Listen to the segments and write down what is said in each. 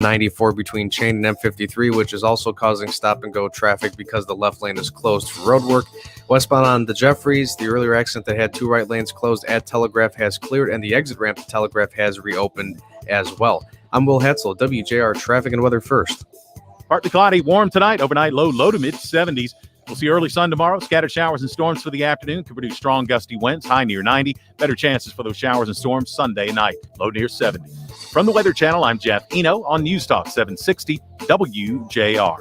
94 between Chain and M53, which is also causing stop-and-go traffic because the left lane is closed for road work. Westbound on the Jeffries, the earlier accident that had two right lanes closed at Telegraph has cleared, and the exit ramp to Telegraph has reopened as well. I'm Will Hetzel, WJR Traffic and Weather First. Partly cloudy, warm tonight. Overnight low to mid-70s. We'll see early sun tomorrow. Scattered showers and storms for the afternoon could produce strong gusty winds, high near 90. Better chances for those showers and storms Sunday night, low near 70. From the Weather Channel, I'm Jeff Eno on News Talk 760 WJR.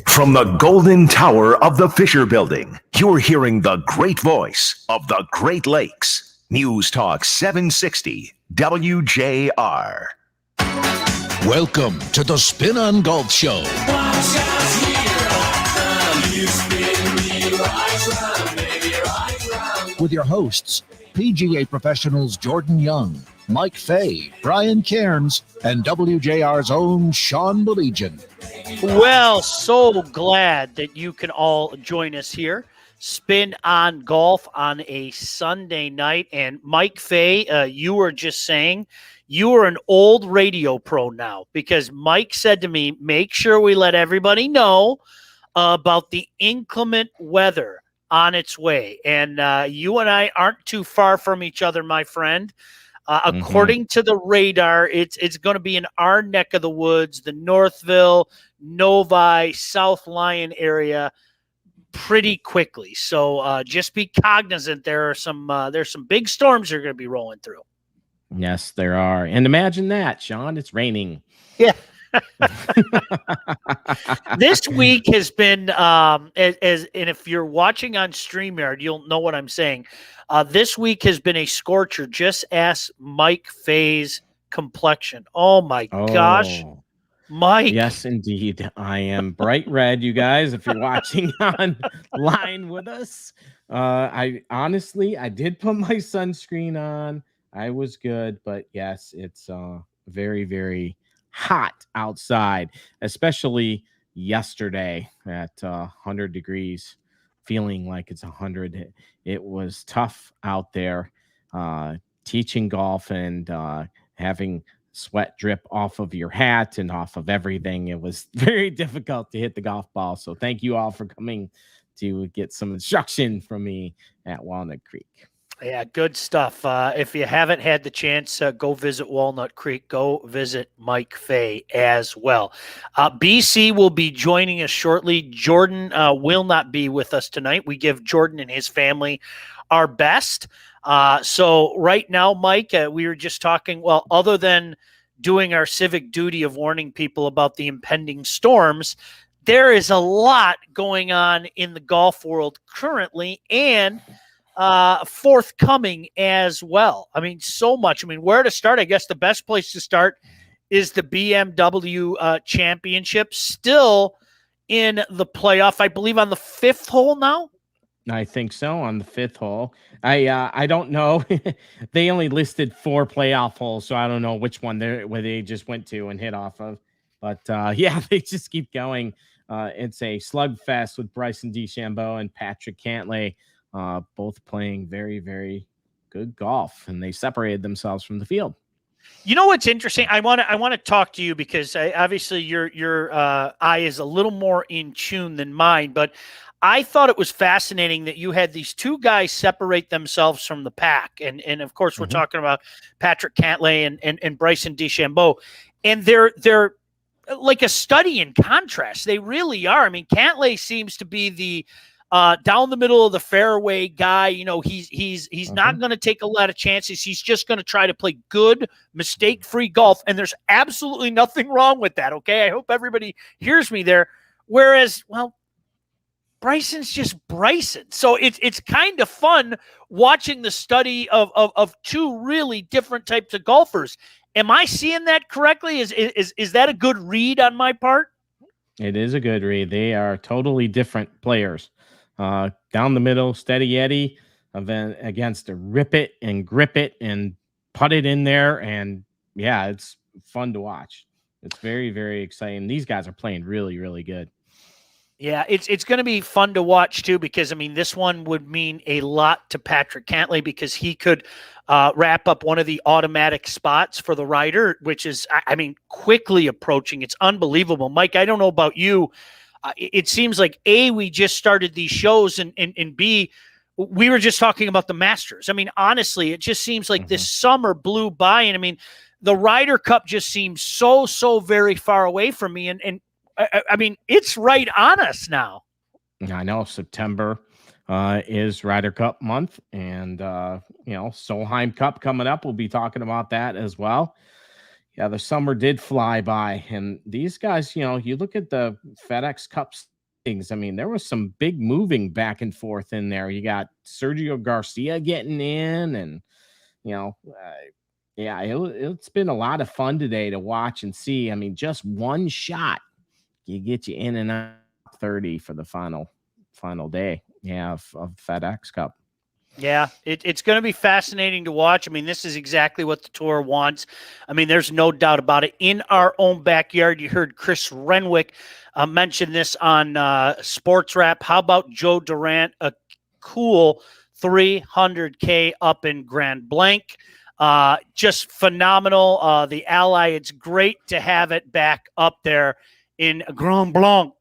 From the Golden Tower of the Fisher Building, you're hearing the great voice of the Great Lakes. News Talk 760 WJR. Welcome to the Spin on Golf Show. With your hosts, PGA professionals Jordan Young, Mike Fay, Brian Cairns, and WJR's own Sean Belegian. Well, so glad that you can all join us here. Spin on Golf on a Sunday night. And Mike Fay, you were just saying you are an old radio pro now, because Mike said to me, make sure we let everybody know about the inclement weather on its way. And you and I aren't too far from each other, my friend. According to the radar, it's going to be in our neck of the woods, the Northville, Novi, South Lyon area pretty quickly. So just be cognizant. There's some big storms that are going to be rolling through. Yes, there are. And imagine that, Sean, it's raining. Yeah. This week has been, and if you're watching on StreamYard, you'll know what I'm saying. This week has been a scorcher. Just ask Mike Fay's complexion. Oh my gosh, Mike. Yes, indeed. I am bright red, you guys, if you're watching online with us. I did put my sunscreen on. I was good, but yes, it's very, very hot outside, especially yesterday at 100 degrees, feeling like it's 100. It was tough out there teaching golf and having sweat drip off of your hat and off of everything. It was very difficult to hit the golf ball. So thank you all for coming to get some instruction from me at Walnut Creek. Yeah, good stuff. If you haven't had the chance, go visit Walnut Creek. Go visit Mike Fay as well. BC will be joining us shortly. Jordan will not be with us tonight. We give Jordan and his family our best. So right now, Mike, we were just talking, well, other than doing our civic duty of warning people about the impending storms, there is a lot going on in the golf world currently and forthcoming as well. I mean, so much. I mean, where to start? I guess the best place to start is the BMW Championship, still in the playoff, I believe, on the fifth hole now. I think so, on the fifth hole. I don't know. They only listed 4 playoff holes, so I don't know which one where they just went to and hit off of. But yeah, they just keep going. It's a slugfest with Bryson DeChambeau and Patrick Cantlay. Both playing very, very good golf, and they separated themselves from the field. You know what's interesting? I want to talk to you because obviously your eye is a little more in tune than mine, but I thought it was fascinating that you had these two guys separate themselves from the pack, and of course we're talking about Patrick Cantlay and Bryson DeChambeau, and they're like a study in contrast. They really are. I mean, Cantlay seems to be the down the middle of the fairway guy. You know, he's not going to take a lot of chances. He's just going to try to play good, mistake-free golf, and there's absolutely nothing wrong with that, okay? I hope everybody hears me there. Whereas, well, Bryson's just Bryson. So it's kind of fun watching the study of two really different types of golfers. Am I seeing that correctly? Is that a good read on my part? It is a good read. They are totally different players. Down the middle, steady Eddie, then against a rip it and grip it and put it in there. And yeah, it's fun to watch. It's very, very exciting. These guys are playing really, really good. Yeah, it's going to be fun to watch too, because I mean, this one would mean a lot to Patrick Cantlay, because he could wrap up one of the automatic spots for the rider, which is, I mean, quickly approaching. It's unbelievable. Mike, I don't know about you. It seems like A, we just started these shows, and B, we were just talking about the Masters. I mean, honestly, it just seems like this summer blew by, and I mean, the Ryder Cup just seems so very far away from me, and I mean, it's right on us now. I know September is Ryder Cup month, and Solheim Cup coming up. We'll be talking about that as well. Yeah, the summer did fly by, and these guys, you look at the FedEx Cup things. I mean, there was some big moving back and forth in there. You got Sergio Garcia getting in, and it's been a lot of fun today to watch and see. I mean, just one shot, you get you in and out 30 for the final day, of FedEx Cup. Yeah, it's going to be fascinating to watch. I mean, this is exactly what the tour wants. I mean, there's no doubt about it. In our own backyard, you heard Chris Renwick mention this on Sports Wrap. How about Joe Durant, a cool 300K up in Grand Blanc? Just phenomenal. The Ally, it's great to have it back up there in Grand Blanc.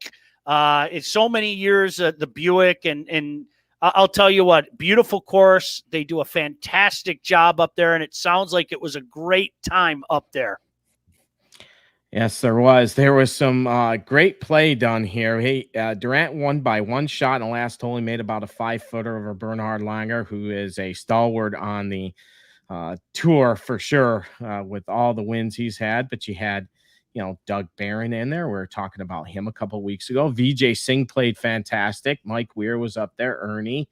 It's so many years, the Buick, and I'll tell you what, beautiful course. They do a fantastic job up there, and it sounds like it was a great time up there. Yes, there was. There was some great play done here. Hey, Durant won by one shot in the last hole. He made about a 5-footer over Bernhard Langer, who is a stalwart on the tour for sure, with all the wins he's had. But you had, Doug Barron in there. We were talking about him a couple of weeks ago. Vijay Singh played fantastic. Mike Weir was up there. Ernie,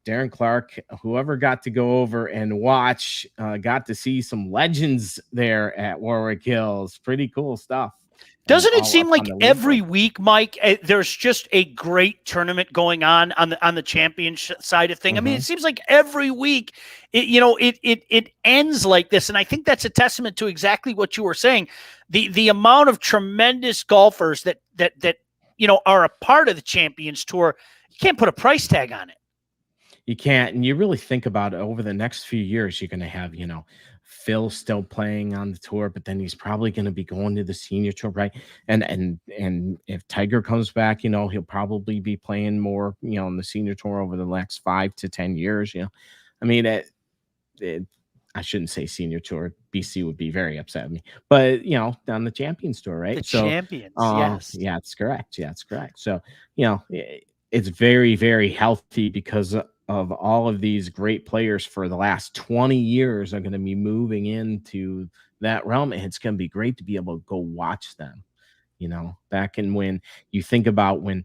Darren Clark, whoever got to go over and watch, got to see some legends there at Warwick Hills. Pretty cool stuff. Doesn't it seem like every week, Mike, there's just a great tournament going on the championship side of thing? I mean, it seems like every week, it ends like this, and I think that's a testament to exactly what you were saying. The amount of tremendous golfers that are a part of the Champions Tour, you can't put a price tag on it. You can't, and you really think about it, over the next few years, you're going to have, Phil still playing on the tour, but then he's probably going to be going to the senior tour, right? And if Tiger comes back, he'll probably be playing more, on the senior tour over the next 5 to 10 years. I mean, I shouldn't say senior tour. BC would be very upset with me, but on the Champions Tour, right? The Champions, yes, yeah, it's correct. Yeah, it's correct. So it's very, very healthy, because of all of these great players for the last 20 years are going to be moving into that realm. And it's going to be great to be able to go watch them, back in when you think about when,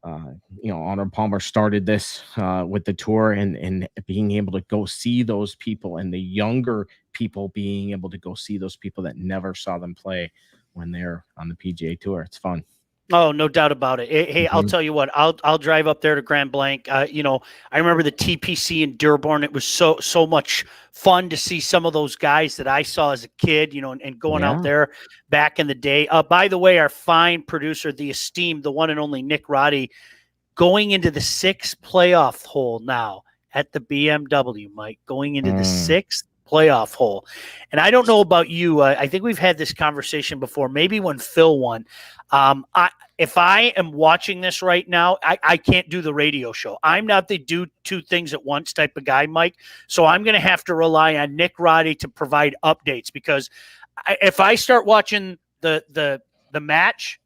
Arnold Palmer started this with the tour, and being able to go see those people, and the younger people being able to go see those people that never saw them play when they're on the PGA Tour. It's fun. Oh, no doubt about it. Hey, I'll tell you what, I'll drive up there to Grand Blanc. I remember the TPC in Dearborn. It was so much fun to see some of those guys that I saw as a kid, and going out there back in the day. By the way, our fine producer, the esteemed, the one and only Nick Roddy, going into the 6th playoff hole now at the BMW, Mike, going into the 6th playoff hole. And I don't know about you. I think we've had this conversation before, maybe when Phil won. If I am watching this right now, I can't do the radio show. I'm not the do two things at once type of guy, Mike. So I'm going to have to rely on Nick Roddy to provide updates, because if I start watching the match,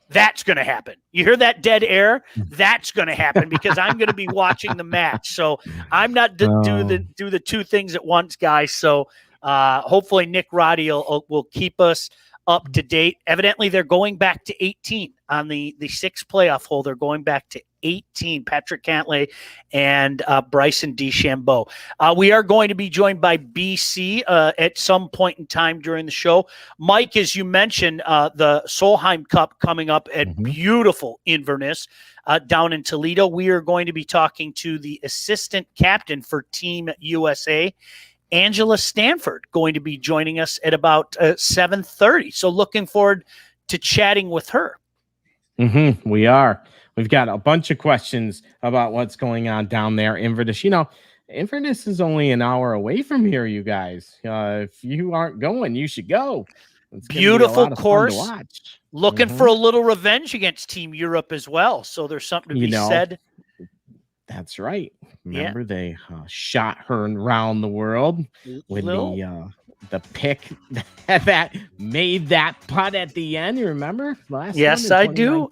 that's going to happen. You hear that dead air? That's going to happen, because I'm going to be watching the match. So I'm not do the two things at once, guys. So hopefully Nick Roddy will keep us up to date. Evidently, they're going back to 18 on the 6th playoff hole. They're going back to 18. Patrick Cantlay and Bryson DeChambeau. We are going to be joined by BC at some point in time during the show. Mike, as you mentioned, the Solheim Cup coming up at beautiful Inverness down in Toledo. We are going to be talking to the assistant captain for Team USA, Angela Stanford, going to be joining us at about 7:30. So looking forward to chatting with her. We are. We've got a bunch of questions about what's going on down there. Inverness, Inverness is only an hour away from here, you guys. If you aren't going, you should go. It's gonna be a Beautiful lot of fun to course. watch. Looking for a little revenge against Team Europe as well. So there's something to be said. That's right. Remember, they shot her around the world with the pick that made that putt at the end. You remember? Yes, I do.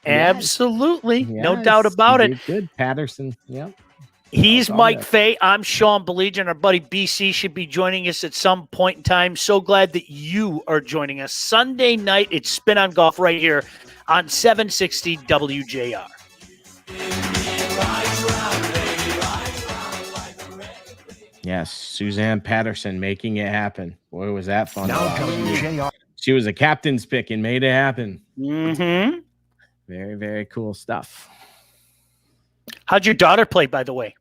Absolutely. Yes. No doubt about it. Good. Patterson. Yep. He's Mike Fay. I'm Sean Belegian. Our buddy BC should be joining us at some point in time. So glad that you are joining us. Sunday night, it's Spin on Golf right here on 760 WJR. Yes, Suzanne Patterson making it happen. Boy, was that fun. Now WJR. She was a captain's pick and made it happen. Mm-hmm. Very, very cool stuff. How'd your daughter play, by the way?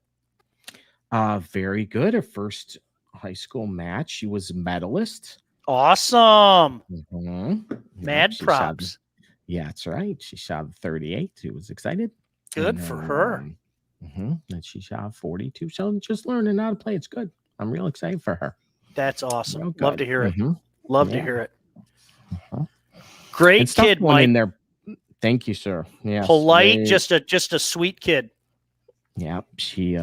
Very good. Her first high school match. She was a medalist. Awesome. Mm-hmm. Mad props. That's right. She shot 38. She was excited. Good for her. And she shot 42. So just learning how to play. It's good. I'm real excited for her. That's awesome. Love to hear it. Mm-hmm. Love to hear it. Great kid, Mike. in there. Thank you, sir. Yeah, polite, just a sweet kid. Yeah, she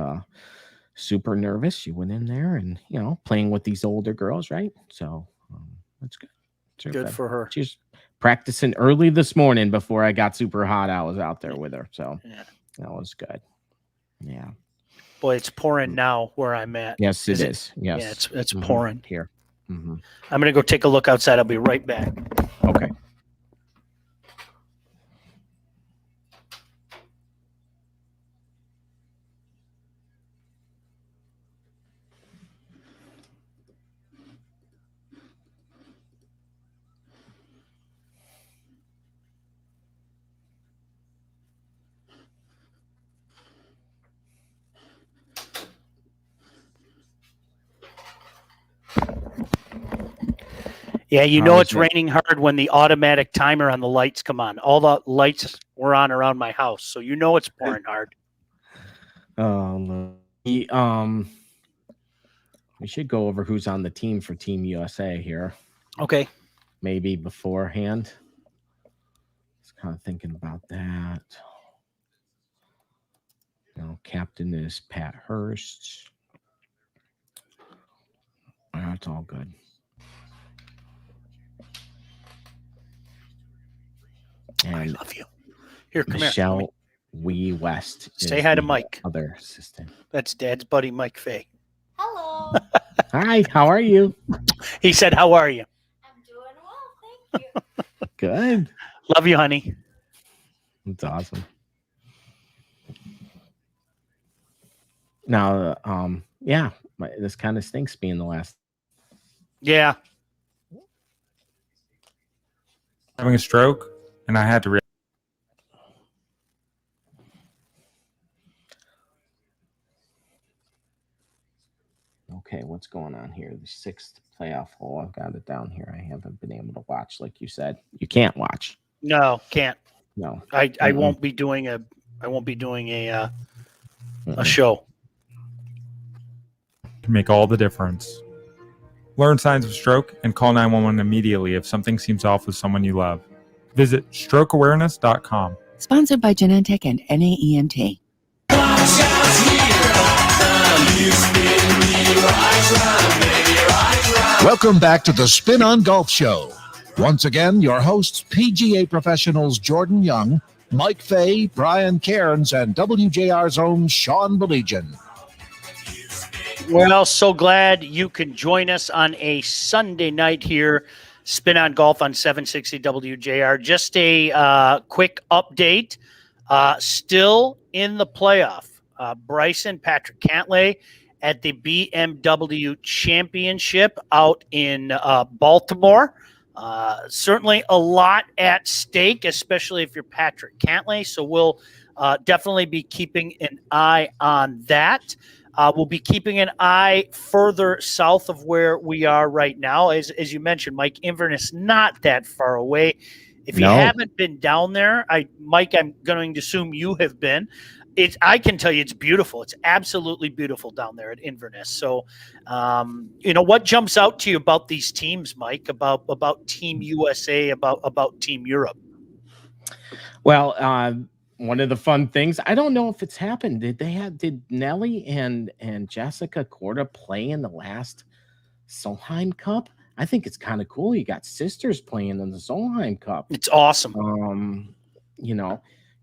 super nervous. She went in there and playing with these older girls, right? So that's good. Good for her. She's practicing early this morning before I got super hot. I was out there with her, so that was good. Yeah. Boy, it's pouring now where I'm at. Yes, it is. Yes. Yeah, it's pouring here. Mm-hmm. I'm gonna go take a look outside. I'll be right back. Okay. Yeah, it's raining hard when the automatic timer on the lights come on. All the lights were on around my house, so it's pouring hard. We should go over who's on the team for Team USA here. Okay. Maybe beforehand. I was kind of thinking about that. Captain is Pat Hurst. That's all good. And I love you. Here, come Michelle here. Wee West. Say hi to Mike. Other assistant. That's Dad's buddy, Mike Fay. Hello. Hi, how are you? He said, "How are you?" I'm doing well, thank you. Good. Love you, honey. That's awesome. Now, this kind of stinks being the last. Yeah. Having a stroke, and I had to. Okay, what's going on here? The 6th playoff hole. I've got it down here. I haven't been able to watch, like you said. You can't watch. No, can't. No, I won't be doing a show. Can make all the difference. Learn signs of stroke and call 911 immediately if something seems off with someone you love. Visit strokeawareness.com. Sponsored by Genentech and NAEMT. Welcome back to the Spin on Golf Show. Once again, your hosts, PGA professionals Jordan Young, Mike Fay, Brian Cairns, and WJR's own Sean Belegian. Well, so glad you can join us on a Sunday night here, Spin on Golf on 760 WJR. Just a quick update. Still in the playoff. Bryson Patrick Cantlay at the BMW Championship out in Baltimore. Certainly a lot at stake, especially if you're Patrick Cantlay. So we'll definitely be keeping an eye on that. We'll be keeping an eye further south of where we are right now. As you mentioned, Mike, Inverness not that far away. If you haven't been down there, Mike, I'm going to assume you have been. I can tell you it's beautiful. It's absolutely beautiful down there at Inverness. So, what jumps out to you about these teams, Mike, about Team USA, about Team Europe? Well, one of the fun things, I don't know if it's happened. Did Nelly and Jessica Korda play in the last Solheim Cup? I think it's kind of cool. You got sisters playing in the Solheim Cup. It's awesome.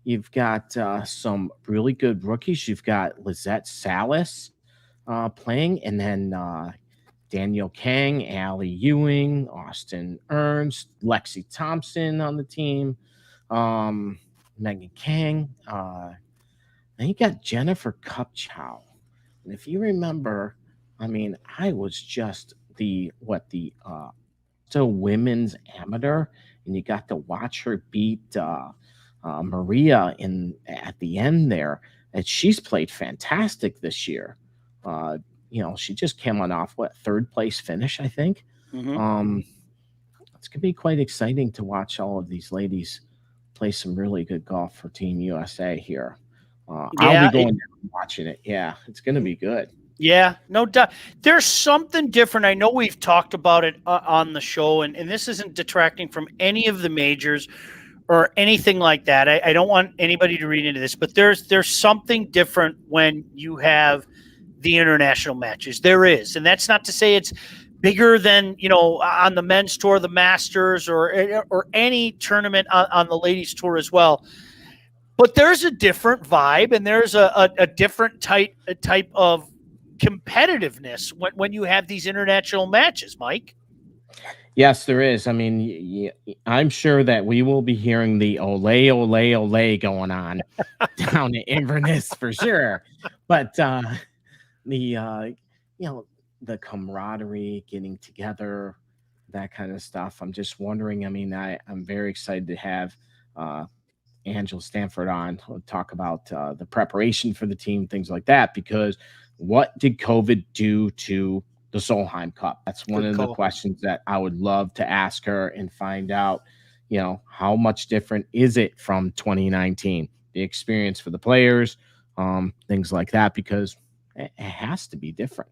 You've got some really good rookies. You've got Lizette Salas playing, and then Daniel Kang, Allie Ewing, Austin Ernst, Lexi Thompson on the team, Megan Kang. Then you got Jennifer Kupchow. And if you remember, I was just the women's amateur, and you got to watch her beat Maria at the end there, and she's played fantastic this year. She just came off third place finish, I think. Mm-hmm. It's gonna be quite exciting to watch all of these ladies play some really good golf for Team USA here. I'll be going there and watching it. Yeah, it's gonna be good. Yeah, no doubt. There's something different. I know we've talked about it on the show, and this isn't detracting from any of the majors or anything like that. I don't want anybody to read into this, but there's something different when you have the international matches. There is, and that's not to say it's bigger than on the men's tour, the Masters, or any tournament on the ladies' tour as well. But there's a different vibe, and there's a different type of competitiveness when you have these international matches, Mike. Yes, there is. I'm sure that we will be hearing the ole, ole, ole going on down in Inverness for sure. But the camaraderie, getting together, that kind of stuff. I'm just wondering. I'm very excited to have Angela Stanford on. We'll talk about the preparation for the team, things like that, because what did COVID do to the Solheim Cup? That's one of the questions that I would love to ask her and find out, how much different is it from 2019? The experience for the players, things like that, because it has to be different.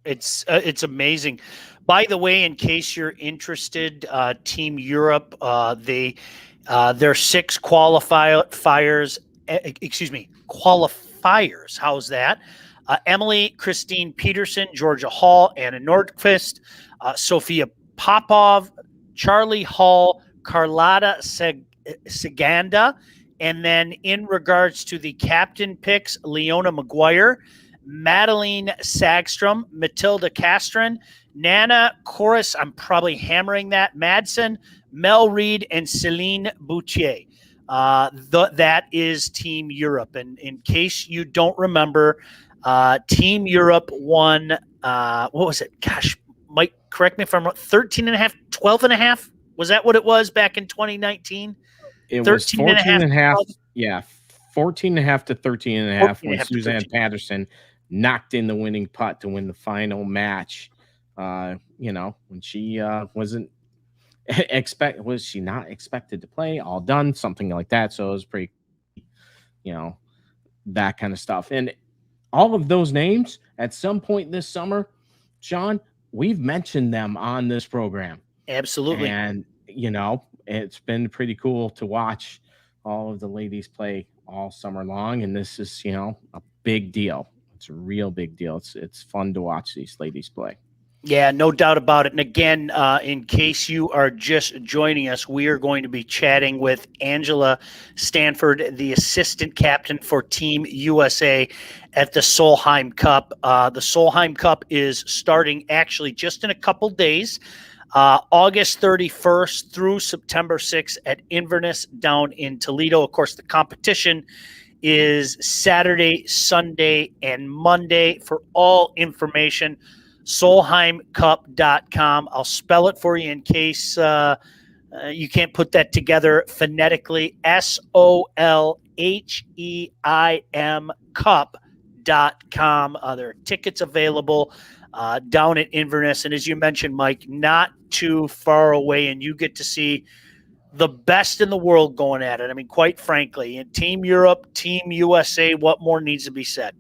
It's amazing. By the way, in case you're interested, Team Europe, their 6 qualifiers. How's that? Emily Christine Peterson, Georgia Hall, Anna Nordqvist, Sophia Popov, Charlie Hall, Carlotta Seganda, and then in regards to the captain picks, Leona McGuire, Madeline Sagstrom, Matilda Castron, Nana Chorus, I'm probably hammering that, Madsen, Mel Reed, and Celine Boutier. That is Team Europe. And in case you don't remember, Team Europe won, what was it? Gosh, Mike, correct me if I'm wrong, 13.5, 12.5? Was that what it was back in 2019? It was 14.5. Yeah, 14.5 to 13.5 when Suzanne Patterson knocked in the winning putt to win the final match. When she wasn't was she not expected to play, all done, something like that. So it was pretty, that kind of stuff. And all of those names at some point this summer, Sean, we've mentioned them on this program. Absolutely. And, it's been pretty cool to watch all of the ladies play all summer long. And this is, a big deal. It's a real big deal. It's fun to watch these ladies play. Yeah, no doubt about it. And again, in case you are just joining us, we are going to be chatting with Angela Stanford, the assistant captain for Team USA at the Solheim Cup. The Solheim Cup is starting actually just in a couple days, August 31st through September 6th at Inverness down in Toledo. Of course, the competition is Saturday, Sunday, and Monday. For all information, solheimcup.com. I'll spell it for you in case you can't put that together phonetically. SOLHEIM cup.com. There are tickets available. down at Inverness. And as you mentioned, Mike, not too far away, and you get to see the best in the world going at it. I mean, quite frankly, in Team Europe, Team USA, what more needs to be said?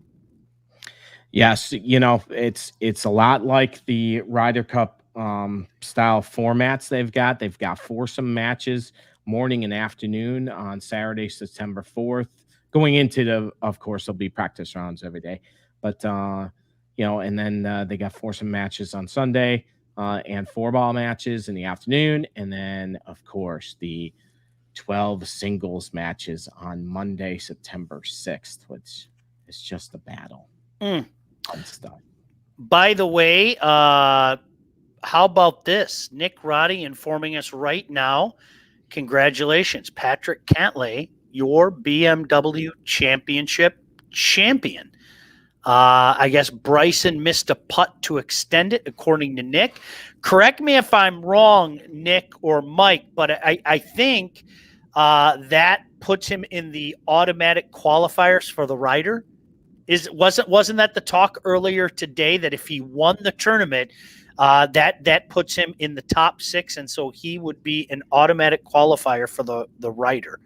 Yes, it's a lot like the Ryder Cup style formats they've got. They've got foursome matches morning and afternoon on Saturday, September 4th. Going into of course, there'll be practice rounds every day, but and then they got foursome matches on Sunday and four-ball matches in the afternoon, and then of course the 12 singles matches on Monday, September 6th, which is just a battle. And stuff. By the way, how about this? Nick Roddy informing us right now. Congratulations, Patrick Cantlay, your BMW Championship champion. I guess Bryson missed a putt to extend it, according to Nick. Correct me if I'm wrong, Nick or Mike, but I think that puts him in the automatic qualifiers for the Ryder. Wasn't that the talk earlier today that if he won the tournament, that puts him in the top 6, and so he would be an automatic qualifier for the Ryder.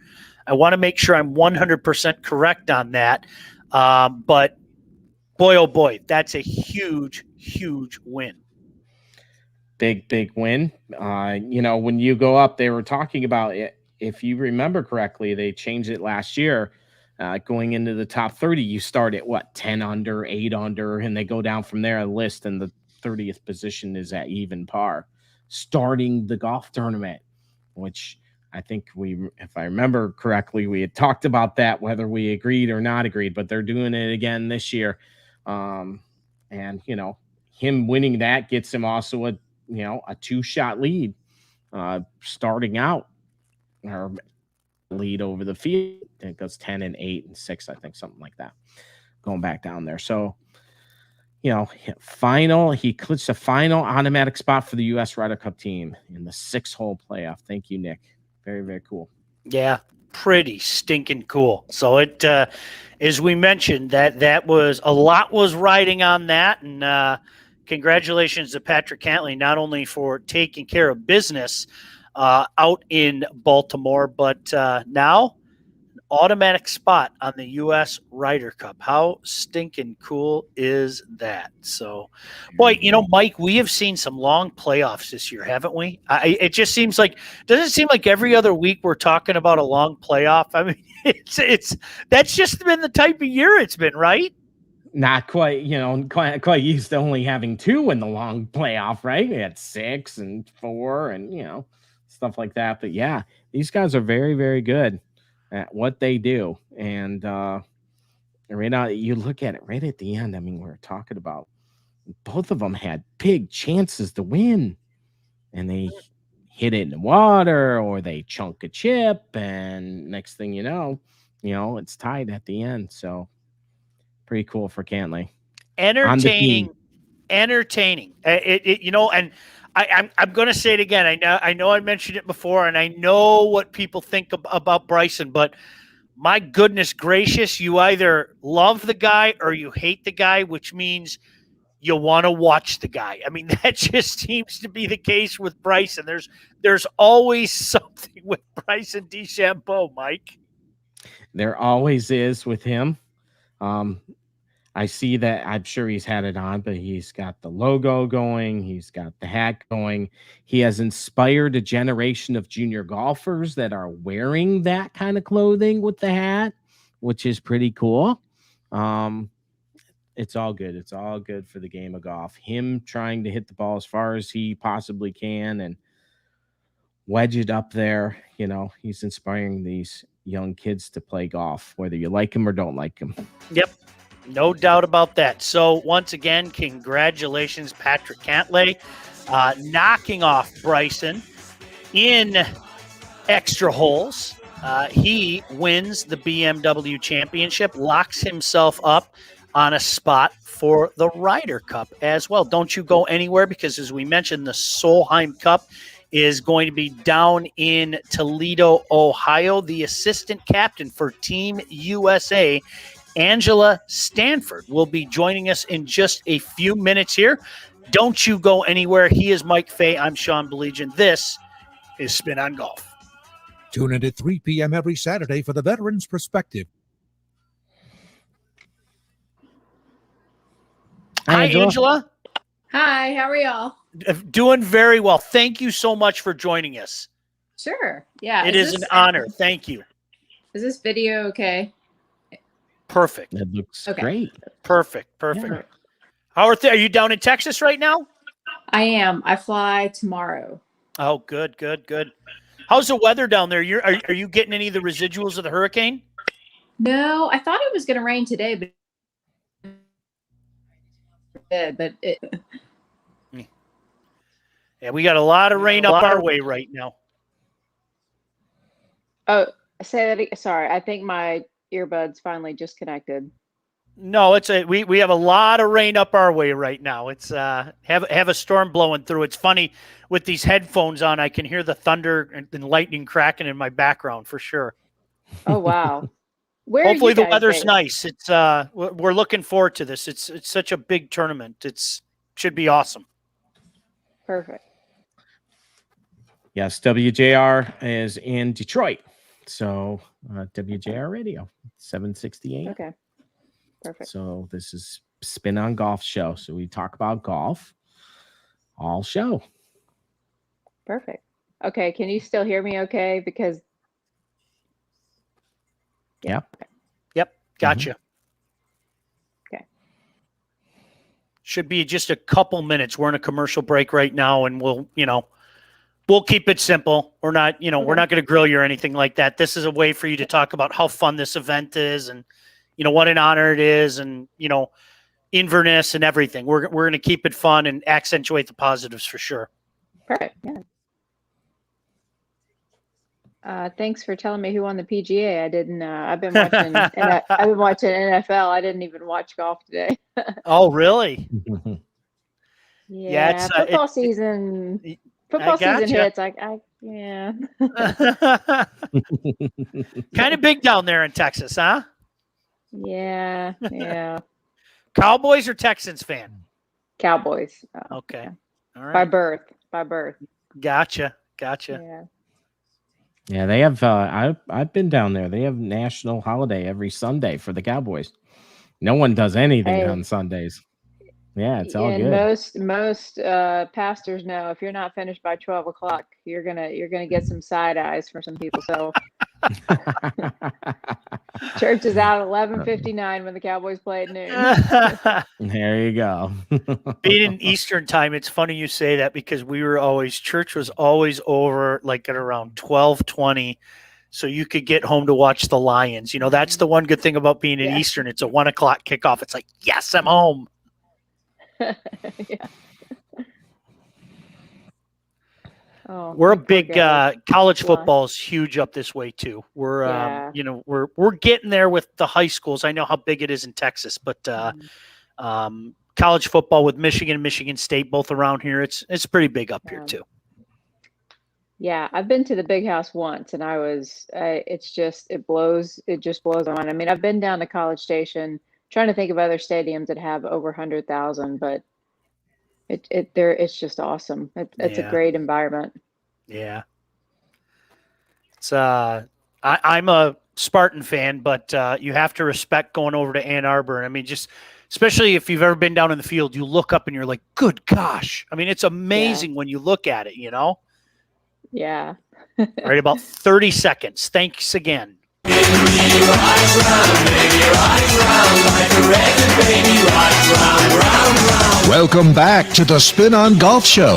I want to make sure I'm 100% correct on that, but boy, oh boy, that's a huge, huge win. Big win. When you go up, they were talking about it. If you remember correctly, they changed it last year. Going into the top 30, you start at 10 under, 8 under, and they go down from there on the list, and the 30th position is at even par. Starting the golf tournament, which I think if I remember correctly, we had talked about that, whether we agreed or not agreed, but they're doing it again this year. And him winning that gets him also a 2-shot lead starting out, or lead over the field. It goes 10 and 8 and 6, I think, something like that, going back down there. So he clinched a final automatic spot for the U.S. Ryder Cup team in the 6-hole playoff. Thank you, Nick. Very, very cool. Yeah, pretty stinking cool. So it, as we mentioned, that was a lot was riding on that, and congratulations to Patrick Cantlay, not only for taking care of business out in Baltimore, but now an automatic spot on the U.S. Ryder Cup. How stinking cool is that? So, boy, Mike, we have seen some long playoffs this year, haven't we? It just seems like, doesn't it seem like every other week we're talking about a long playoff? I mean, it's that's just been the type of year it's been, right? Not quite, quite used to only having 2 in the long playoff, right? We had 6 and 4 and, stuff like that. But yeah, these guys are very, very good at what they do. And right now, you look at it right at the end. I mean, we're talking about both of them had big chances to win, and they hit it in the water or they chunk a chip, and next thing you know, it's tied at the end. So pretty cool for Cantlay. Entertaining. And I'm going to say it again. I know I mentioned it before, and I know what people think about Bryson, but my goodness gracious, you either love the guy or you hate the guy, which means you want to watch the guy. I mean, that just seems to be the case with Bryson. There's always something with Bryson DeChambeau, Mike. There always is with him. I see that. I'm sure he's had it on, but he's got the logo going. He's got the hat going. He has inspired a generation of junior golfers that are wearing that kind of clothing with the hat, which is pretty cool. It's all good. It's all good for the game of golf. Him trying to hit the ball as far as he possibly can and wedge it up there. He's inspiring these young kids to play golf, whether you like him or don't like him. Yep. No doubt about that. So once again, congratulations, Patrick Cantlay, knocking off Bryson in extra holes. He wins the BMW Championship, locks himself up on a spot for the Ryder Cup as well. Don't you go anywhere, because as we mentioned, the Solheim Cup is going to be down in Toledo, Ohio. The assistant captain for Team USA Angela Stanford will be joining us in just a few minutes here. Don't you go anywhere. He is Mike Fay. I'm Sean Belegian. This is Spin on Golf. Tune in at 3 p.m. every Saturday for the Veterans Perspective. Hi, Angela. Hi, how are y'all? Doing very well. Thank you so much for joining us. Sure. Yeah. It is an honor. Thank you. Is this video okay? Perfect. That looks Okay. great. Perfect. Yeah. How are you down in Texas right now? I am. I fly tomorrow. Oh, good. How's the weather down there? Are you getting any of the residuals of the hurricane? No, I thought it was going to rain today, but it. Yeah, we got a lot of rain up our way right now. Oh, say that. Sorry, I think my earbuds finally just connected. No, we have a lot of rain up our way right now. It's have a storm blowing through. It's funny with these headphones on, I can hear the thunder and lightning cracking in my background for sure. Oh wow! Hopefully the weather's nice. It's we're looking forward to this. It's such a big tournament. Should be awesome. Perfect. Yes, WJR is in Detroit. So WJR Radio, 768. Okay. Perfect. So this is Spin on Golf show. So we talk about golf all show. Perfect. Okay. Can you still hear me okay? Because. Yep. Gotcha. Okay. Should be just a couple minutes. We're in a commercial break right now, and we'll keep it simple. We're not, we're not going to grill you or anything like that. This is a way for you to talk about how fun this event is and, what an honor it is and, Inverness and everything. We're going to keep it fun and accentuate the positives for sure. Perfect. Yeah. Thanks for telling me who won the PGA. I didn't. I've been watching. I've been watching NFL. I didn't even watch golf today. Oh, really? Yeah. Football season. Football season hits. Yeah. Kind of big down there in Texas, huh? Yeah. Cowboys or Texans fan? Cowboys. Okay. All right. By birth. Gotcha. Yeah, they have. I've been down there. They have national holiday every Sunday for the Cowboys. No one does anything on Sundays. Yeah, it's all good. Most pastors know if you're not finished by 12 o'clock, you're gonna get some side eyes from some people. So church is out at 11:59 when the Cowboys play at noon. There you go. Being in Eastern time, it's funny you say that because church was always over like at around 12:20. So you could get home to watch the Lions. That's the one good thing about being in Eastern. It's a 1 o'clock kickoff. It's like, yes, I'm home. Yeah. Oh, we're a big college football is huge up this way too. We're we're getting there with the high schools. I know how big it is in Texas, but college football with Michigan and Michigan State both around here, it's pretty big up here too. Yeah, I've been to the Big House once, and it just blows my mind. I mean, I've been down to College Station. Trying to think of other stadiums that have over 100,000, but it's just awesome. It's a great environment. Yeah. It's I'm a Spartan fan, but you have to respect going over to Ann Arbor. I mean, just especially if you've ever been down in the field, you look up and you're like, good gosh. I mean, it's amazing when you look at it, Yeah. All right, about 30 seconds. Thanks again. Welcome back to the Spin on Golf Show.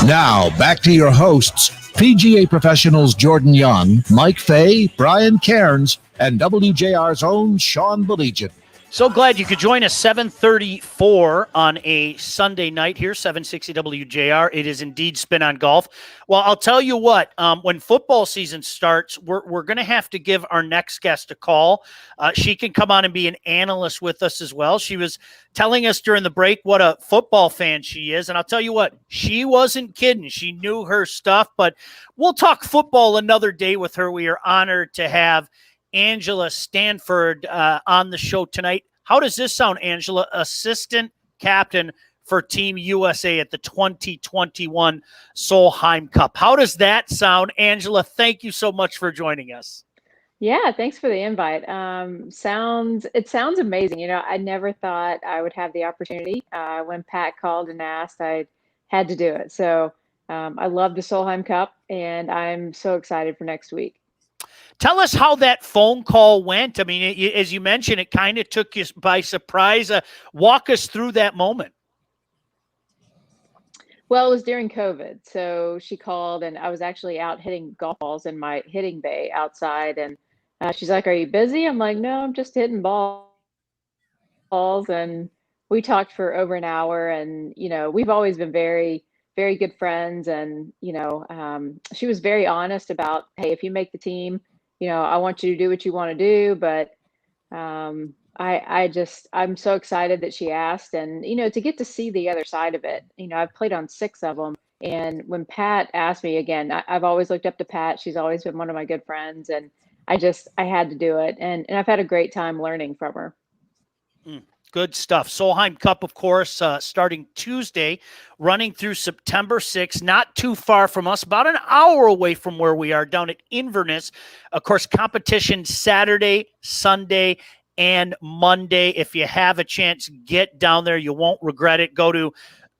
Now, back to your hosts, PGA professionals Jordan Young, Mike Fay, Brian Cairns, and WJR's own Sean Belegian. So glad you could join us 7:34 on a Sunday night here, 760 WJR. It is indeed Spin on Golf. Well, I'll tell you what, when football season starts, we're going to have to give our next guest a call. She can come on and be an analyst with us as well. She was telling us during the break what a football fan she is. And I'll tell you what, she wasn't kidding. She knew her stuff, but we'll talk football another day with her. We are honored to have Angela Stanford on the show tonight. How does this sound, Angela? Assistant captain for Team USA at the 2021 Solheim Cup. How does that sound, Angela? Thank you so much for joining us. Yeah, thanks for the invite. It sounds amazing. You know, I never thought I would have the opportunity. When Pat called and asked, I had to do it. So I love the Solheim Cup, and I'm so excited for next week. Tell us how that phone call went. I mean, as you mentioned, it kind of took you by surprise. Walk us through that moment. Well, it was during COVID. So she called, and I was actually out hitting golf balls in my hitting bay outside. And she's like, "Are you busy?" I'm like, "No, I'm just hitting balls." And we talked for over an hour. And, you know, we've always been very, very good friends. And, you know, she was very honest about, hey, if you make the team, you know, I want you to do what you want to do. But I'm so excited that she asked, and, you know, to get to see the other side of it. You know, I've played on 6 of them. And when Pat asked me again, I've always looked up to Pat. She's always been one of my good friends. And I had to do it. And I've had a great time learning from her. Good stuff. Solheim Cup, of course, starting Tuesday, running through September 6th, not too far from us, about an hour away from where we are down at Inverness. Of course, competition Saturday, Sunday, and Monday. If you have a chance, get down there. You won't regret it. Go to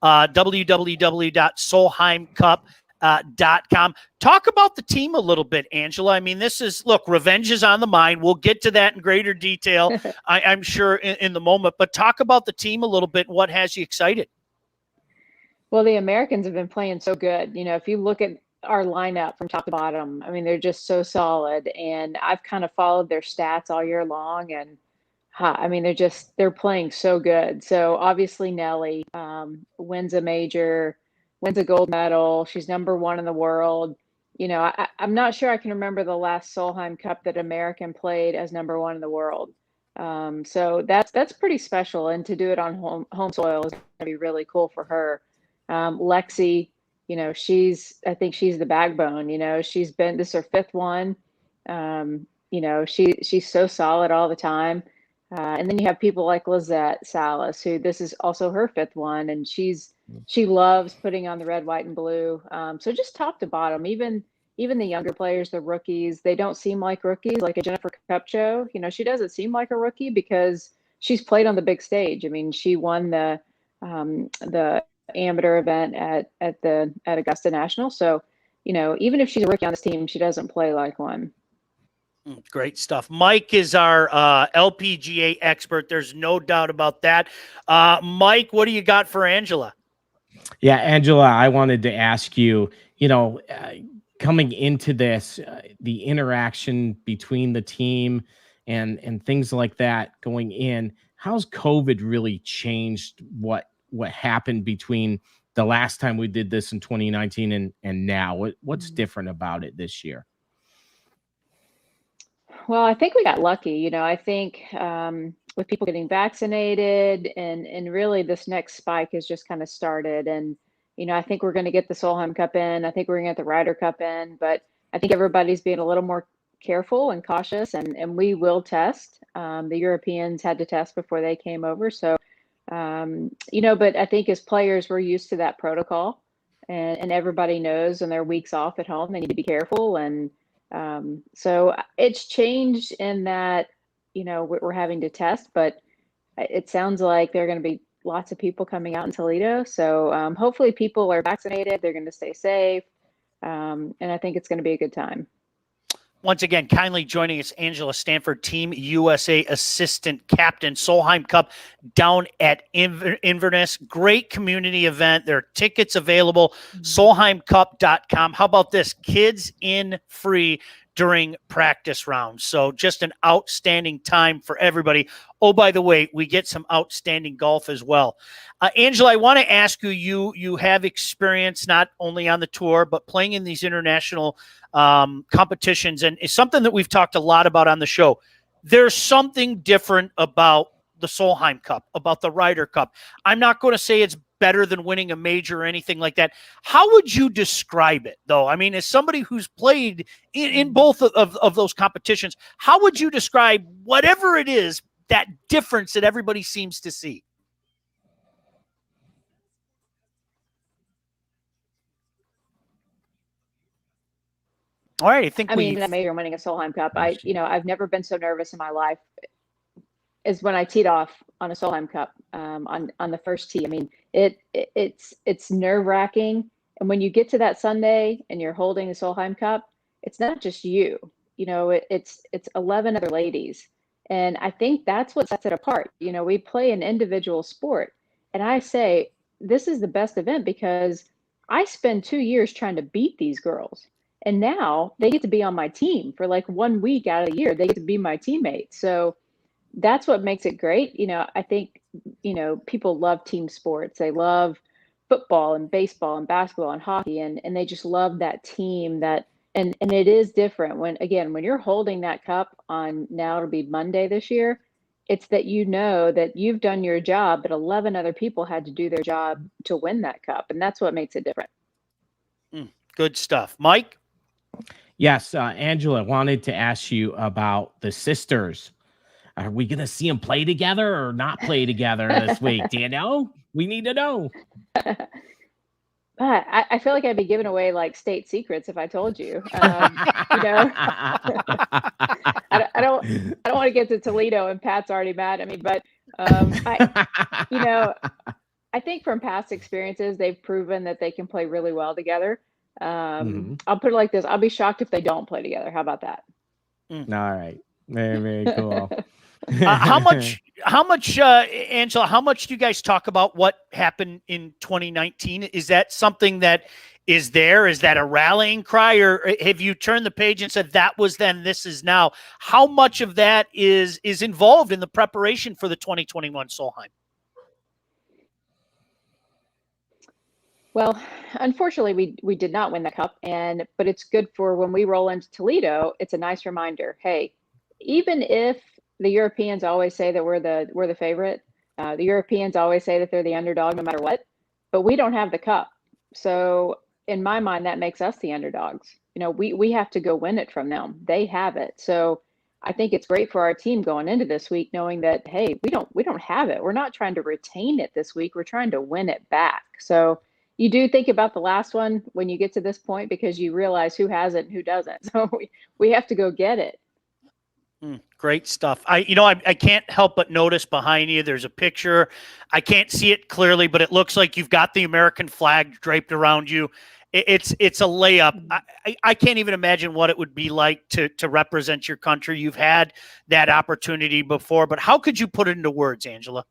www.solheimcup.com. Talk about the team a little bit, Angela. I mean, look, revenge is on the mind. We'll get to that in greater detail, I'm sure, in the moment. But talk about the team a little bit. What has you excited? Well, the Americans have been playing so good. You know, if you look at our lineup from top to bottom, I mean, they're just so solid. And I've kind of followed their stats all year long. And I mean, they're playing so good. So obviously Nelly wins a major, wins a gold medal. She's number 1 in the world. You know, I'm not sure I can remember the last Solheim Cup that American played as number 1 in the world. So that's pretty special. And to do it on home soil is going to be really cool for her. Lexi, you know, I think she's the backbone. You know, this is her 5th one. You know, she's so solid all the time. And then you have people like Lizette Salas, who this is also her 5th one, and she loves putting on the red, white, and blue. So just top to bottom, even the younger players, the rookies, they don't seem like rookies. Like a Jennifer Kupcho, you know, she doesn't seem like a rookie because she's played on the big stage. I mean, she won the amateur event at Augusta National. So, you know, even if she's a rookie on this team, she doesn't play like one. Great stuff. Mike is our LPGA expert. There's no doubt about that. Mike, what do you got for Angela? Yeah, Angela, I wanted to ask you, you know, coming into this, the interaction between the team and things like that going in, how's COVID really changed what happened between the last time we did this in 2019 and now? What's different about it this year? Well, I think we got lucky. You know, I think with people getting vaccinated and really this next spike has just kind of started. And, you know, I think we're going to get the Solheim Cup in. I think we're going to get the Ryder Cup in. But I think everybody's being a little more careful and cautious, and we will test. The Europeans had to test before they came over. So, you know, but I think as players, we're used to that protocol, and everybody knows when they're weeks off at home, they need to be careful. And so it's changed in that, you know, we're having to test, but it sounds like there are going to be lots of people coming out in Toledo. So hopefully people are vaccinated, they're going to stay safe. And I think it's going to be a good time. Once again, kindly joining us, Angela Stanford, Team USA Assistant Captain, Solheim Cup down at Inverness. Great community event. There are tickets available, solheimcup.com. How about this? Kids in free during practice rounds. So just an outstanding time for everybody. Oh, by the way, we get some outstanding golf as well. Angela, I want to ask you, you have experience not only on the tour, but playing in these international competitions. And it's something that we've talked a lot about on the show. There's something different about the Solheim Cup, about the Ryder Cup. I'm not going to say it's better than winning a major or anything like that. How would you describe it, though? I mean, as somebody who's played in both of those competitions, how would you describe whatever it is, that difference that everybody seems to see? All right, I mean, that major winning a Solheim Cup. I've never been so nervous in my life as when I teed off on a Solheim Cup on the first tee. I mean, it's nerve wracking, and when you get to that Sunday and you're holding the Solheim Cup, it's not just you. It's 11 other ladies, and I think that's what sets it apart. We play an individual sport, and I say this is the best event because I spend 2 years trying to beat these girls. And now they get to be on my team for like 1 week out of the year. They get to be my teammates. So that's what makes it great. I think, people love team sports. They love football and baseball and basketball and hockey. And they just love that team and it is different when you're holding that cup on, now it'll be Monday this year. It's that that you've done your job, but 11 other people had to do their job to win that cup. And that's what makes it different. Good stuff. Mike? Yes, Angela, wanted to ask you about the sisters. Are we going to see them play together or not play together this week? Do you know? We need to know. I feel like I'd be giving away like state secrets if I told you. I don't want to get to Toledo and Pat's already mad at me, but I think from past experiences, they've proven that they can play really well together. I'll put it like this. I'll be shocked if they don't play together. How about that? All right. Very, very cool. How much, Angela, how much do you guys talk about what happened in 2019? Is that something that is there? Is that a rallying cry, or have you turned the page and said that was then, this is now? How much of that is involved in the preparation for the 2021 Solheim? Well, unfortunately, we did not win the cup, but it's good for when we roll into Toledo. It's a nice reminder. Hey, even if the Europeans always say that we're the favorite, the Europeans always say that they're the underdog no matter what, but we don't have the cup. So in my mind, that makes us the underdogs. We have to go win it from them. They have it. So I think it's great for our team going into this week, knowing that, hey, we don't have it. We're not trying to retain it this week. We're trying to win it back. So you do think about the last one when you get to this point, because you realize who has it and who doesn't. So we have to go get it. Great stuff. I can't help but notice behind you, there's a picture. I can't see it clearly, but it looks like you've got the American flag draped around you. It's a layup. I can't even imagine what it would be like to represent your country. You've had that opportunity before, but how could you put it into words, Angela?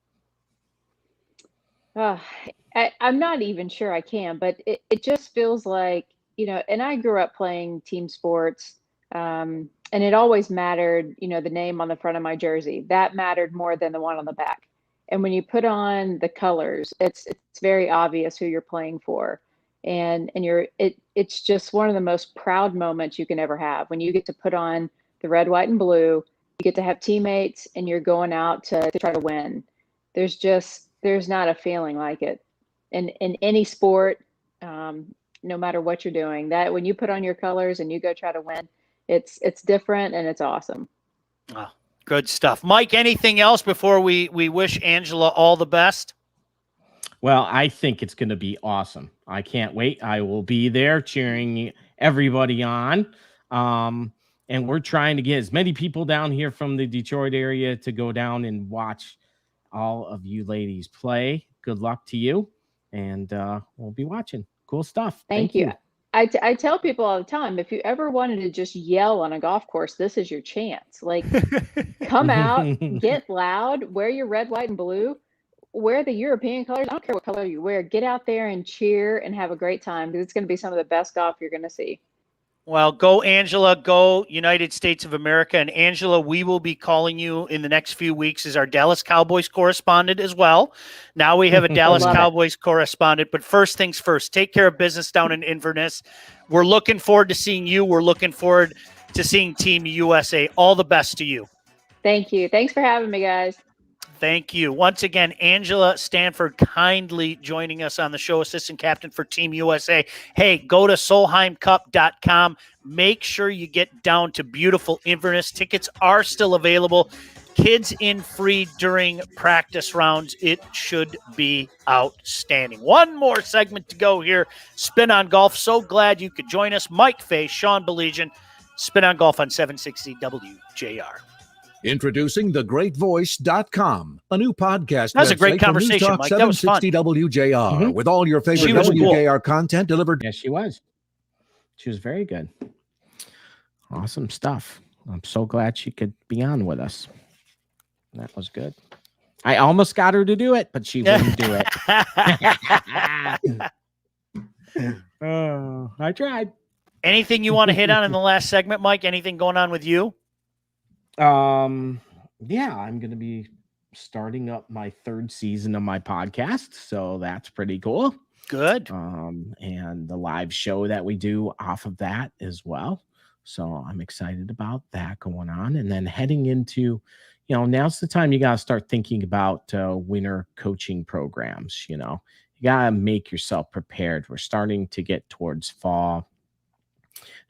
I'm not even sure I can, but it just feels like, and I grew up playing team sports, and it always mattered, the name on the front of my jersey. That mattered more than the one on the back. And when you put on the colors, it's very obvious who you're playing for. And it's just one of the most proud moments you can ever have. When you get to put on the red, white, and blue, you get to have teammates and you're going out to try to win. There's not a feeling like it. In any sport, no matter what you're doing, that when you put on your colors and you go try to win, it's different and it's awesome. Oh, good stuff. Mike, anything else before we wish Angela all the best? Well, I think it's going to be awesome. I can't wait. I will be there cheering everybody on. And we're trying to get as many people down here from the Detroit area to go down and watch all of you ladies play. Good luck to you. And we'll be watching. Cool stuff. Thank you. I tell people all the time, if you ever wanted to just yell on a golf course, this is your chance. Like, come out, get loud, wear your red, white, and blue, wear the European colors. I don't care what color you wear. Get out there and cheer and have a great time, because it's going to be some of the best golf you're going to see. Well, go Angela, go United States of America. And Angela, we will be calling you in the next few weeks as our Dallas Cowboys correspondent as well. Now we have a Dallas Cowboys correspondent, but first things first, take care of business down in Inverness. We're looking forward to seeing you. We're looking forward to seeing Team USA. All the best to you. Thank you. Thanks for having me, guys. Thank you. Once again, Angela Stanford kindly joining us on the show, assistant captain for Team USA. Hey, go to solheimcup.com. Make sure you get down to beautiful Inverness. Tickets are still available. Kids in free during practice rounds. It should be outstanding. One more segment to go here. Spin on Golf. So glad you could join us. Mike Fay, Sean Belegian. Spin on Golf on 760 WJR. Introducing thegreatvoice.com, a new podcast. That was a great website from News conversation, Talk Mike. That was fun. 760 WJR with all your favorite She was WJR content delivered. Yes, she was. She was very good. Awesome stuff. I'm so glad she could be on with us. That was good. I almost got her to do it, but she wouldn't do it. Oh, I tried. Anything you want to hit on in the last segment, Mike? Anything going on with you? Yeah, I'm going to be starting up my third season of my podcast, so that's pretty cool. Good. And the live show that we do off of that as well. So I'm excited about that going on. And then heading into, now's the time you got to start thinking about winter coaching programs. You got to make yourself prepared. We're starting to get towards fall.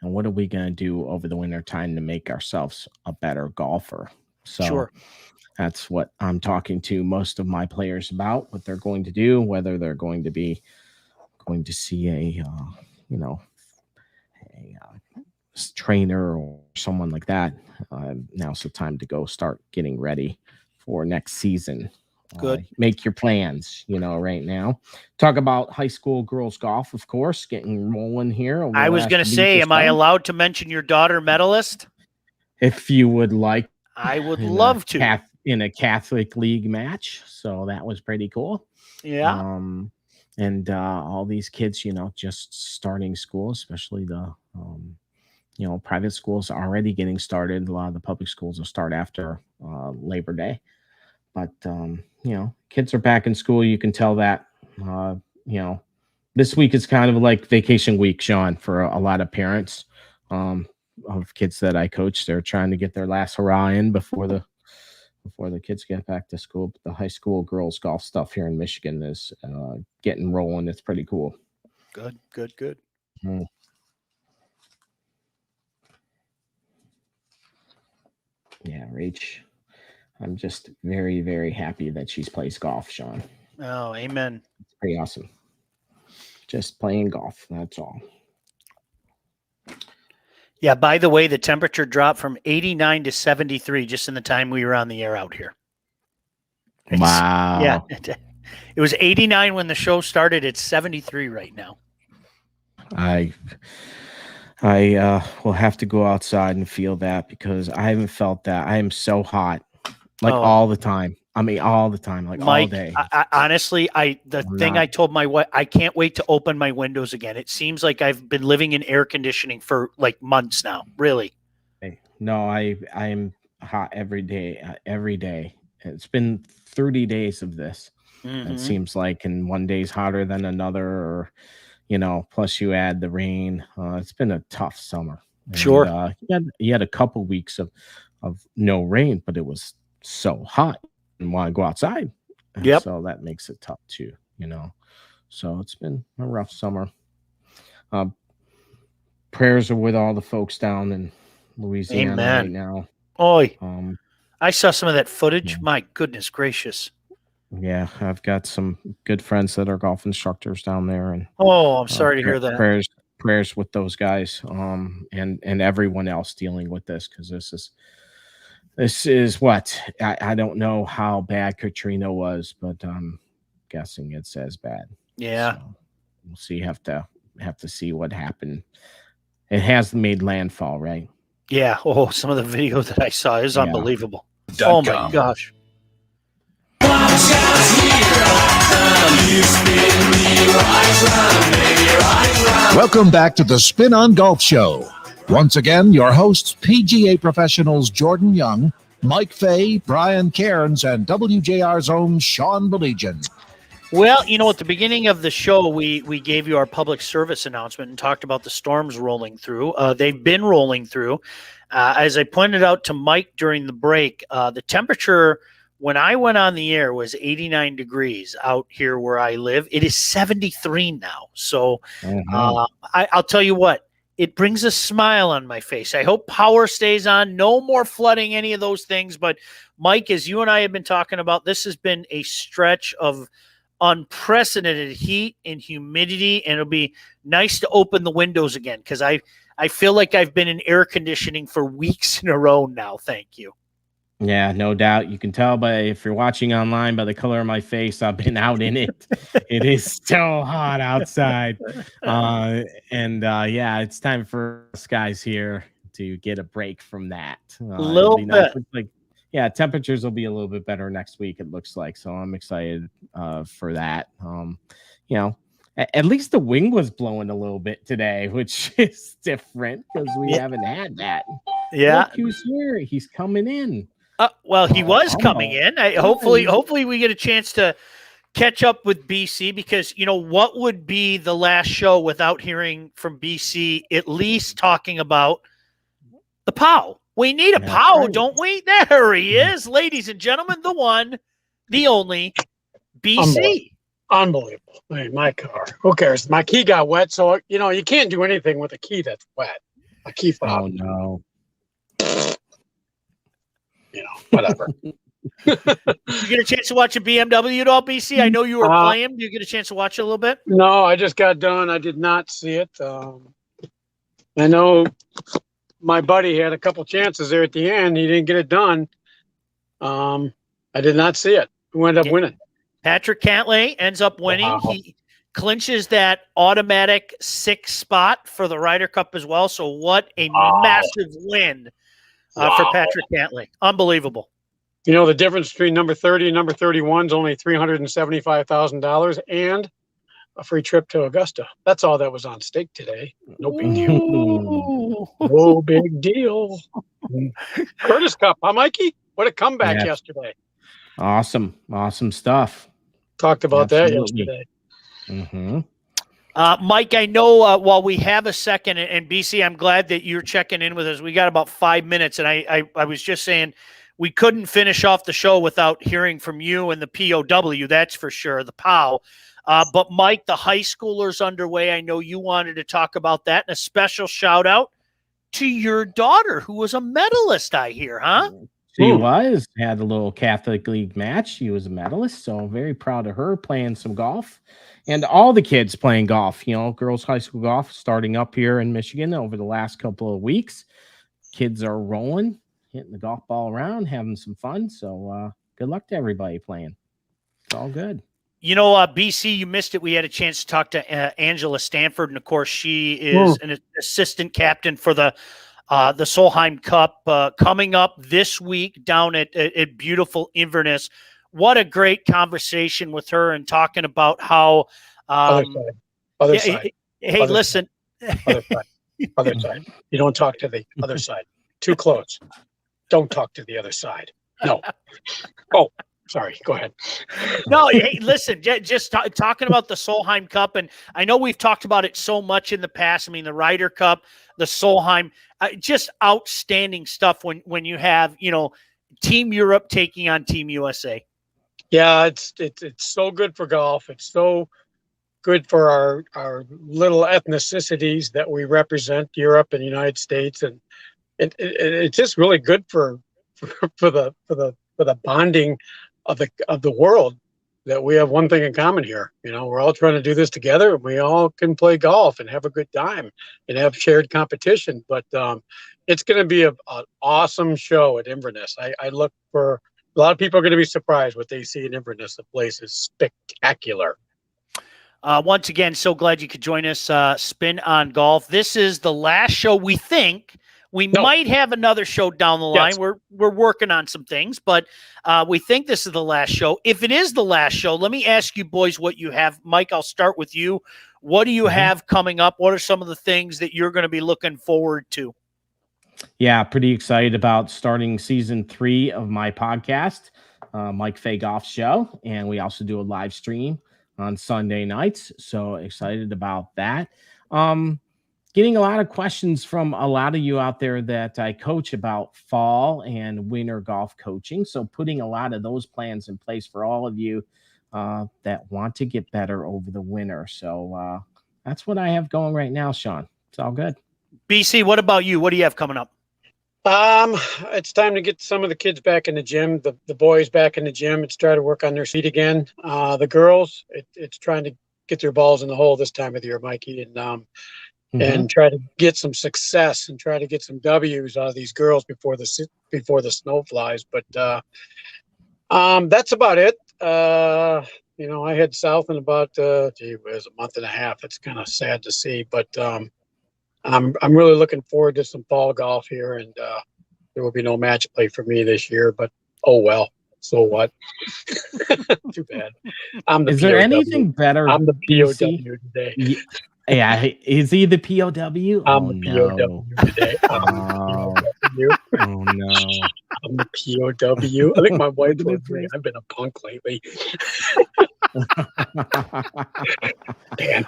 And what are we going to do over the winter time to make ourselves a better golfer? So Sure. That's what I'm talking to most of my players about, what they're going to do, whether they're going to see a trainer or someone like that. Now's the time to go start getting ready for next season. Good. Make your plans, right now. Talk about high school girls golf, of course, getting rolling here. I was going to say, am I allowed to mention your daughter medalist? If you would like. I would love to. In a Catholic League match. So that was pretty cool. Yeah. And all these kids, just starting school, especially the, private schools are already getting started. A lot of the public schools will start after Labor Day. But, kids are back in school. You can tell that, this week is kind of like vacation week, Sean, for a lot of parents of kids that I coach. They're trying to get their last hurrah in before the kids get back to school. But the high school girls golf stuff here in Michigan is getting rolling. It's pretty cool. Good. Mm. Yeah, Rach. I'm just very, very happy that she's plays golf, Sean. Oh, amen. It's pretty awesome. Just playing golf. That's all. Yeah, by the way, the temperature dropped from 89 to 73 just in the time we were on the air out here. Wow. Yeah. It was 89 when the show started. It's 73 right now. I will have to go outside and feel that because I haven't felt that. I am so hot, all the time. I mean, all the time, like Mike, all day. Honestly, I told my wife, I can't wait to open my windows again. It seems like I've been living in air conditioning for like months now. Really? No, I am hot every day. Every day. It's been 30 days of this. Mm-hmm. It seems like, and one day's hotter than another, or plus you add the rain. It's been a tough summer. And, sure. You had a couple weeks of no rain, but it was so hot and want to go outside. Yep. So that makes it tough too, So it's been a rough summer. Prayers are with all the folks down in Louisiana right now. Oi. I saw some of that footage. Yeah. My goodness gracious. Yeah, I've got some good friends that are golf instructors down there, and I'm sorry to hear that. Prayers with those guys, and everyone else dealing with this, because this is what I don't know how bad Katrina was, but I'm guessing it's as bad. Yeah, so we'll see. Have to see what happened. It has made landfall, right? Yeah. Some of the video that I saw is unbelievable. Oh my gosh. Welcome back to the Spin on Golf Show. Once again, your hosts, PGA professionals Jordan Young, Mike Fay, Brian Cairns, and WJR's own Sean Belegian. Well, at the beginning of the show, we gave you our public service announcement and talked about the storms rolling through. They've been rolling through. As I pointed out to Mike during the break, the temperature When I went on the air, it was 89 degrees out here where I live. It is 73 now. So I'll tell you what, it brings a smile on my face. I hope power stays on. No more flooding, any of those things. But, Mike, as you and I have been talking about, this has been a stretch of unprecedented heat and humidity, and it'll be nice to open the windows again because I feel like I've been in air conditioning for weeks in a row now. Thank you. Yeah, no doubt. You can tell by if you're watching online by the color of my face, I've been out in it. It is so hot outside. Yeah, it's time for us guys here to get a break from that. A little bit. Nice. Like, yeah, temperatures will be a little bit better next week, it looks like. So I'm excited for that. At least the wind was blowing a little bit today, which is different because we haven't had that. Yeah. Look who's here. He's coming in. Well, he was coming in. Hopefully we get a chance to catch up with BC because, what would be the last show without hearing from BC, at least talking about the POW. We need a POW, don't we? There he is, ladies and gentlemen, the one, the only, BC. Unbelievable. My car. Who cares? My key got wet, so, you can't do anything with a key that's wet. A key fob. Oh, no. Whatever. You get a chance to watch a BMW at all, BC? I know you were playing. Do you get a chance to watch it a little bit? No, I just got done. I did not see it. I know my buddy had a couple chances there at the end. He didn't get it done. I did not see it. Who ended up winning? Patrick Cantlay ends up winning. Wow. He clinches that automatic 6th spot for the Ryder Cup as well. So what a massive win for Patrick Cantlay. Unbelievable. The difference between number 30 and number 31 is only $375,000 and a free trip to Augusta. That's all that was on stake today. No big deal. No big deal. Curtis Cup, huh, Mikey? What a comeback yesterday. Awesome stuff. Talked about that yesterday. Mm-hmm. Mike, I know while we have a second, and BC, I'm glad that you're checking in with us. We got about 5 minutes, and I was just saying we couldn't finish off the show without hearing from you and the POW, that's for sure, the POW. But, Mike, the high schoolers underway, I know you wanted to talk about that, and a special shout-out to your daughter, who was a medalist, I hear, huh? She had a little Catholic League match. She was a medalist, so I'm very proud of her playing some golf. And all the kids playing golf, girls high school golf starting up here in Michigan over the last couple of weeks. Kids are rolling, hitting the golf ball around, having some fun. So good luck to everybody playing. It's all good. BC, you missed it. We had a chance to talk to Angela Stanford, and of course, she is an assistant captain for the Solheim Cup coming up this week down at beautiful Inverness. What a great conversation with her and talking about how other side. Hey, listen. Other side. You don't talk to the other side. Too close. Don't talk to the other side. No. Oh, sorry. Go ahead. No, hey, listen, just talking about the Solheim Cup, and I know we've talked about it so much in the past. I mean, the Ryder Cup, the Solheim, just outstanding stuff when you have, Team Europe taking on Team USA. Yeah, it's so good for golf. It's so good for our little ethnicities that we represent, Europe and the United States, and it's just really good for the bonding of the world, that we have one thing in common here. We're all trying to do this together, and we all can play golf and have a good time and have shared competition. But it's going to be an awesome show at Inverness. I look for a lot of people are going to be surprised what they see in Inverness. The place is spectacular. Once again, so glad you could join us. Spin on Golf. This is the last show. We think we might have another show down the line. Yes. We're working on some things, but we think this is the last show. If it is the last show, let me ask you boys what you have. Mike, I'll start with you. What do you have coming up? What are some of the things that you're going to be looking forward to? Yeah, pretty excited about starting season 3 of my podcast, Mike Fay Golf Show. And we also do a live stream on Sunday nights. So excited about that. getting a lot of questions from a lot of you out there that I coach about fall and winter golf coaching. So putting a lot of those plans in place for all of you that want to get better over the winter. So that's what I have going right now, Sean. It's all good. BC, what about you? What do you have coming up? It's time to get some of the kids back in the gym, the boys back in the gym. It's try to work on their feet again. The girls, it's trying to get their balls in the hole this time of the year, Mikey, and try to get some success and try to get some W's out of these girls before the snow flies. But that's about it. I head south in about a month and a half. It's kind of sad to see, but I'm really looking forward to some fall golf here, and there will be no match play for me this year. But oh well, so what? Too bad. Is there anything better? I'm the POW BC? today. Yeah, is he the POW? I'm the POW today. Oh no. I'm the POW. I think my wife would agree. I've been a punk lately.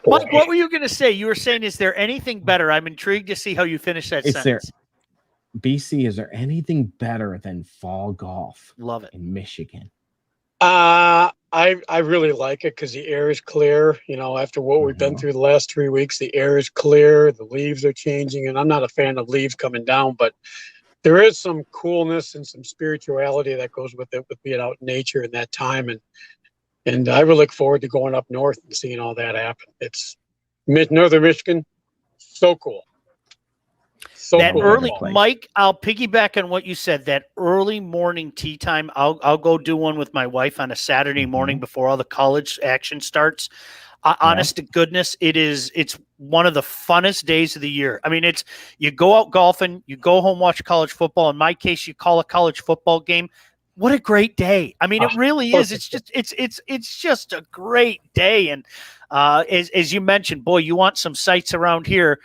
Mike, what were you going to say? You were saying, is there anything better? I'm intrigued to see how you finish that sentence. BC, is there anything better than fall golf? Love it. In Michigan. I really like it because the air is clear. After what we've been through the last 3 weeks, the air is clear. The leaves are changing, and I'm not a fan of leaves coming down, but there is some coolness and some spirituality that goes with it, with being out in nature in that time. And I really look forward to going up north and seeing all that happen. It's northern Michigan, so cool. So that cool. early, Mike, I'll piggyback on what you said. That early morning tee time, I'll go do one with my wife on a Saturday morning before all the college action starts. Honest to goodness, it's one of the funnest days of the year. I mean, you go out golfing, you go home, watch college football. In my case, you call a college football game. What a great day. I mean, it really is. It's just a great day. And as you mentioned, boy, you want some sights around here.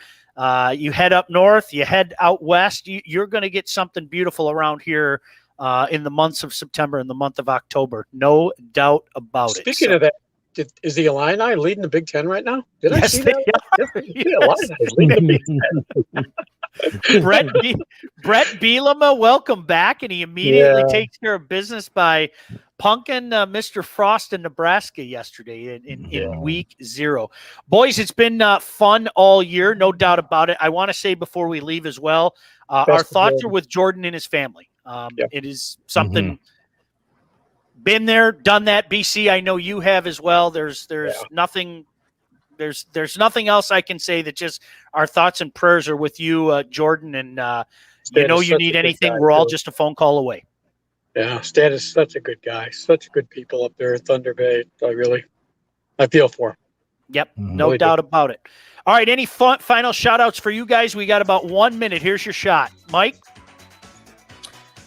You head up north, you head out west, you're going to get something beautiful around here in the months of September and the month of October. No doubt about it. Speaking of that, is the Illini leading the Big Ten right now? Did I see that? Yes, leading the Big Ten. Brett Bielema, welcome back, and he immediately takes care of business by punking Mr. Frost in Nebraska yesterday in week 0. Boys, it's been fun all year, no doubt about it. I want to say before we leave as well, our thoughts are with Jordan and his family. It is something. Been there, done that, BC. I know you have as well. There's nothing. There's nothing else I can say. That just our thoughts and prayers are with you, Jordan. And you need anything, we're all just a phone call away. Yeah, Stan is such a good guy. Such good people up there at Thunder Bay. I feel for him. Yep, no doubt about it. All right, any final shout-outs for you guys? We got about 1 minute. Here's your shot. Mike?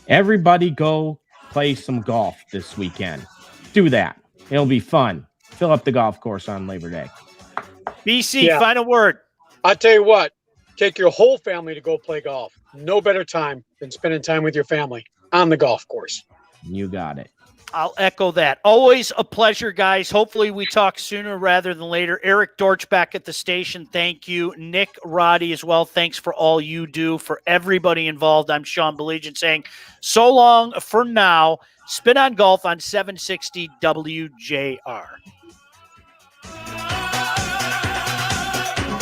Everybody go play some golf this weekend. Do that. It'll be fun. Fill up the golf course on Labor Day. BC, final word. I tell you what, take your whole family to go play golf. No better time than spending time with your family on the golf course. You got it. I'll echo that. Always a pleasure, guys. Hopefully we talk sooner rather than later. Eric Dortch back at the station. Thank you. Nick Roddy as well. Thanks for all you do. For everybody involved, I'm Sean Belegian saying so long for now. Spin on Golf on 760 WJR.